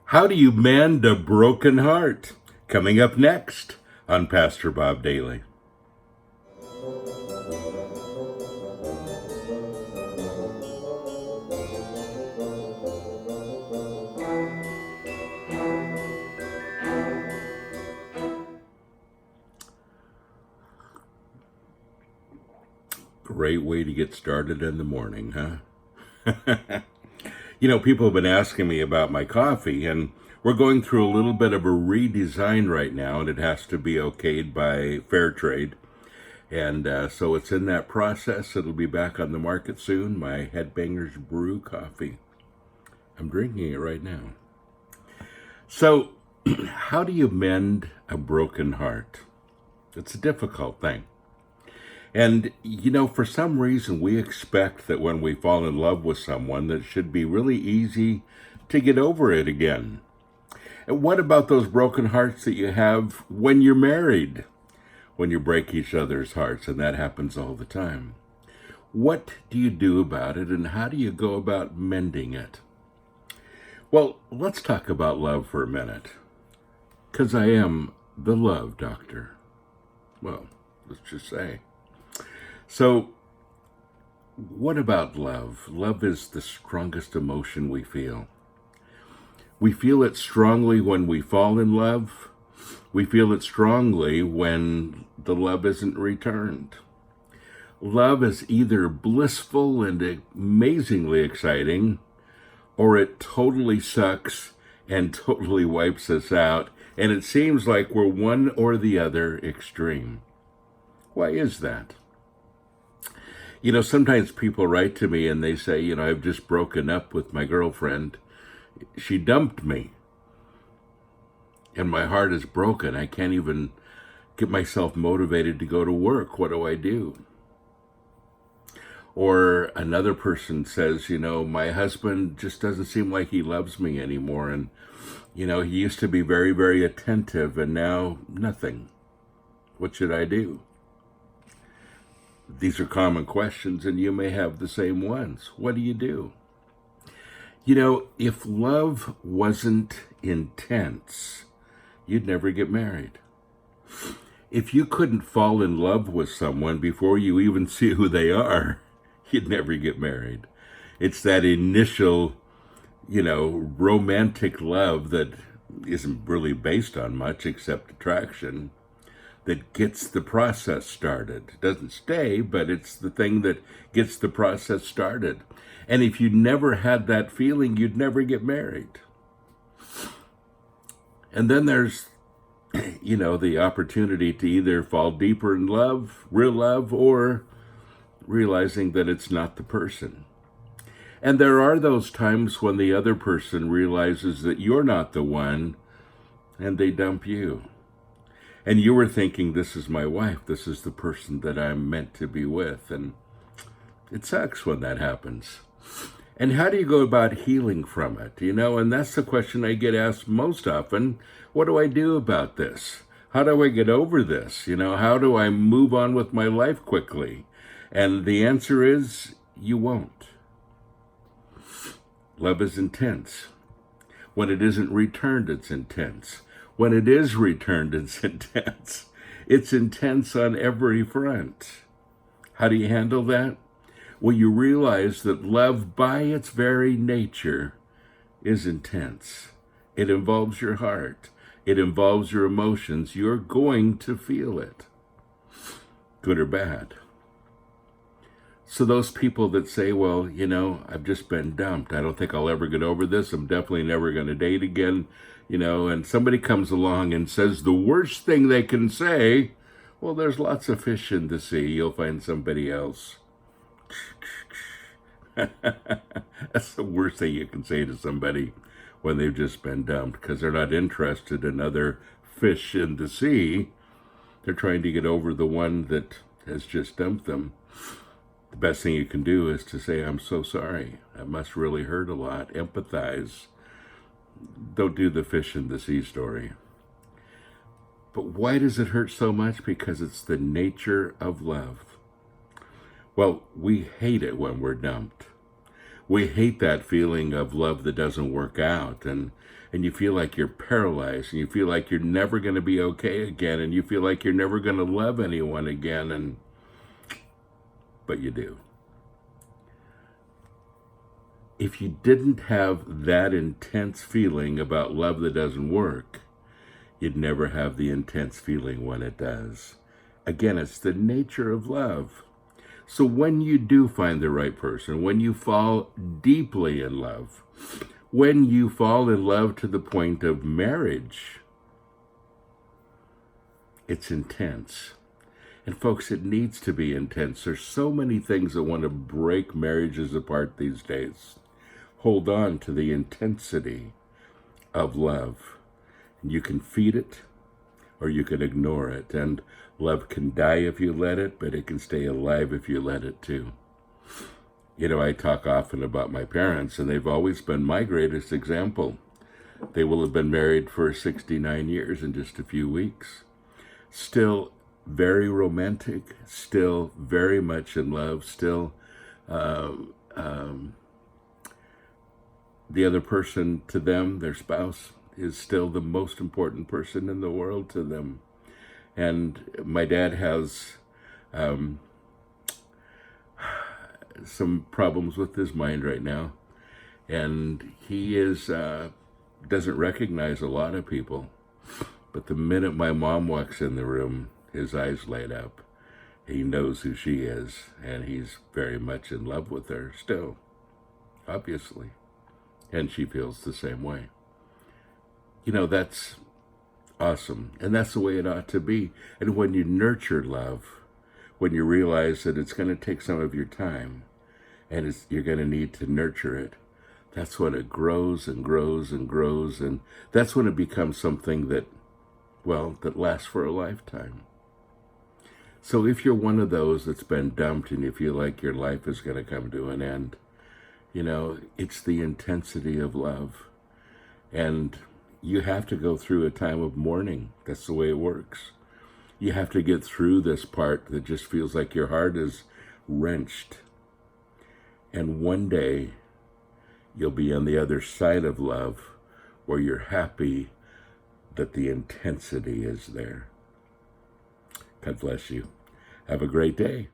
How do you mend a broken heart? Coming up next on Pastor Bob Daily. Great way to get started in the morning, huh? People have been asking me about my coffee, and we're going through a little bit of a redesign right now, and it has to be okayed by Fair Trade. And so it's in that process. It'll be back on the market soon. My Headbangers Brew coffee. I'm drinking it right now. So, how do you mend a broken heart? It's a difficult thing. And, for some reason, we expect that when we fall in love with someone, that it should be really easy to get over it again. And what about those broken hearts that you have when you're married? When you break each other's hearts, and that happens all the time. What do you do about it, and how do you go about mending it? Well, let's talk about love for a minute, because I am the love doctor. Well, let's just say. So, what about love? Love is the strongest emotion we feel. We feel it strongly when we fall in love. We feel it strongly when the love isn't returned. Love is either blissful and amazingly exciting, or it totally sucks and totally wipes us out, and it seems like we're one or the other extreme. Why is that? Sometimes people write to me and they say, I've just broken up with my girlfriend. She dumped me. And my heart is broken. I can't even get myself motivated to go to work. What do I do? Or another person says, my husband just doesn't seem like he loves me anymore. And, he used to be very, very attentive, and now nothing. What should I do? These are common questions, and you may have the same ones. What do you do? If love wasn't intense, you'd never get married. If you couldn't fall in love with someone before you even see who they are, you'd never get married. It's that initial, romantic love that isn't really based on much except attraction, that gets the process started. It doesn't stay, but it's the thing that gets the process started. And if you never had that feeling, you'd never get married. And then there's, the opportunity to either fall deeper in love, real love, or realizing that it's not the person. And there are those times when the other person realizes that you're not the one, and they dump you. And you were thinking, this is my wife, this is the person that I'm meant to be with. And it sucks when that happens. And how do you go about healing from it? And that's the question I get asked most often. What do I do about this? How do I get over this? How do I move on with my life quickly? And the answer is, you won't. Love is intense. When it isn't returned, it's intense. When it is returned, it's intense. It's intense on every front. How do you handle that? Well, you realize that love, by its very nature, is intense. It involves your heart. It involves your emotions. You're going to feel it, good or bad. So those people that say, well, I've just been dumped. I don't think I'll ever get over this. I'm definitely never going to date again. And somebody comes along and says the worst thing they can say, well, there's lots of fish in the sea. You'll find somebody else. That's the worst thing you can say to somebody when they've just been dumped, because they're not interested in other fish in the sea. They're trying to get over the one that has just dumped them. The best thing you can do is to say, I'm so sorry. That must really hurt a lot. Empathize. Don't do the fish in the sea story. But why does it hurt so much? Because it's the nature of love. Well, we hate it when we're dumped. We hate that feeling of love that doesn't work out, and you feel like you're paralyzed, and you feel like you're never going to be okay again, and you feel like you're never going to love anyone again, but you do. If you didn't have that intense feeling about love that doesn't work, you'd never have the intense feeling when it does. Again, it's the nature of love. So when you do find the right person, when you fall deeply in love, when you fall in love to the point of marriage, it's intense. And folks, it needs to be intense. There's so many things that want to break marriages apart these days. Hold on to the intensity of love. You can feed it or you can ignore it. And love can die if you let it, but it can stay alive if you let it too. You know, I talk often about my parents, and they've always been my greatest example. They will have been married for 69 years in just a few weeks. Still very romantic, still very much in love, still the other person to them, their spouse, is still the most important person in the world to them. And my dad has some problems with his mind right now, and he doesn't recognize a lot of people. But the minute my mom walks in the room, his eyes light up. He knows who she is, and he's very much in love with her still, obviously. And she feels the same way. You know, that's awesome. And that's the way it ought to be. And when you nurture love, when you realize that it's going to take some of your time, and you're going to need to nurture it, that's when it grows and grows and grows. And that's when it becomes something that lasts for a lifetime. So if you're one of those that's been dumped and you feel like your life is going to come to an end, you know, it's the intensity of love. And you have to go through a time of mourning. That's the way it works. You have to get through this part that just feels like your heart is wrenched. And one day, you'll be on the other side of love where you're happy that the intensity is there. God bless you. Have a great day.